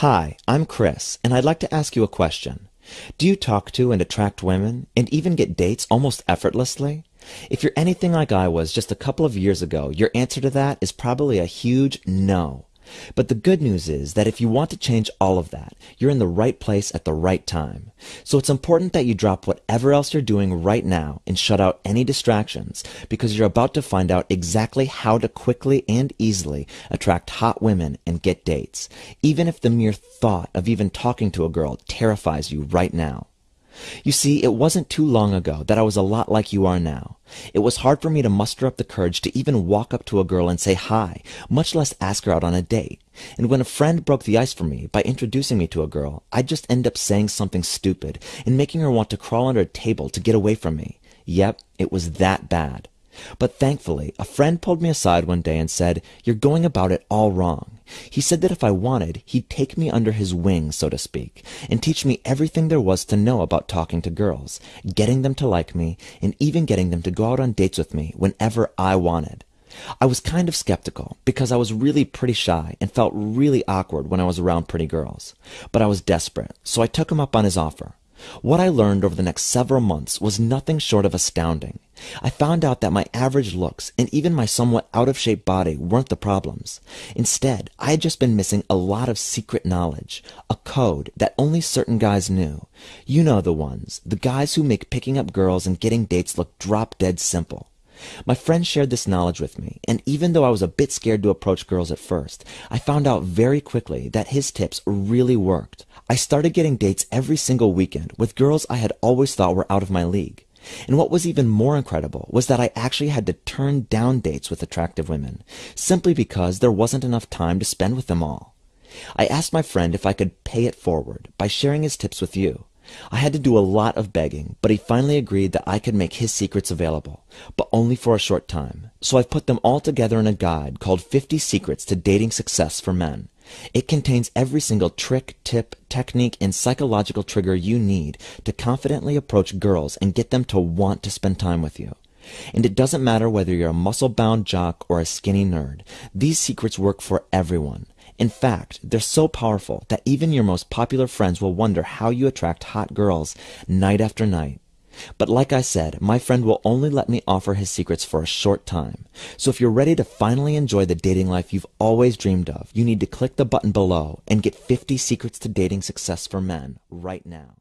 Hi, I'm Chris, and I'd like to ask you a question. Do you talk to and attract women, and even get dates almost effortlessly? If you're anything like I was just a couple of years ago, your answer to that is probably a huge no. But the good news is that if you want to change all of that, you're in the right place at the right time. So it's important that you drop whatever else you're doing right now and shut out any distractions, because you're about to find out exactly how to quickly and easily attract hot women and get dates, even if the mere thought of even talking to a girl terrifies you right now. You see, it wasn't too long ago that I was a lot like you are now. It was hard for me to muster up the courage to even walk up to a girl and say hi, much less ask her out on a date. And when a friend broke the ice for me by introducing me to a girl, I'd just end up saying something stupid and making her want to crawl under a table to get away from me. Yep, it was that bad. But thankfully, a friend pulled me aside one day and said, "You're going about it all wrong." He said that if I wanted, he'd take me under his wing, so to speak, and teach me everything there was to know about talking to girls, getting them to like me, and even getting them to go out on dates with me whenever I wanted. I was kind of skeptical because I was really pretty shy and felt really awkward when I was around pretty girls. But I was desperate, so I took him up on his offer. What I learned over the next several months was nothing short of astounding. I found out that my average looks and even my somewhat out-of-shape body weren't the problems. Instead, I had just been missing a lot of secret knowledge, a code that only certain guys knew. You know the ones, the guys who make picking up girls and getting dates look drop-dead simple. My friend shared this knowledge with me, and even though I was a bit scared to approach girls at first, I found out very quickly that his tips really worked. I started getting dates every single weekend with girls I had always thought were out of my league. And what was even more incredible was that I actually had to turn down dates with attractive women, simply because there wasn't enough time to spend with them all. I asked my friend if I could pay it forward by sharing his tips with you. I had to do a lot of begging, but he finally agreed that I could make his secrets available, but only for a short time. So I've put them all together in a guide called 50 Secrets to Dating Success for Men. It contains every single trick, tip, technique, and psychological trigger you need to confidently approach girls and get them to want to spend time with you. And it doesn't matter whether you're a muscle-bound jock or a skinny nerd. These secrets work for everyone. In fact, they're so powerful that even your most popular friends will wonder how you attract hot girls night after night. But like I said, my friend will only let me offer his secrets for a short time. So if you're ready to finally enjoy the dating life you've always dreamed of, you need to click the button below and get 50 Secrets to Dating Success for Men right now.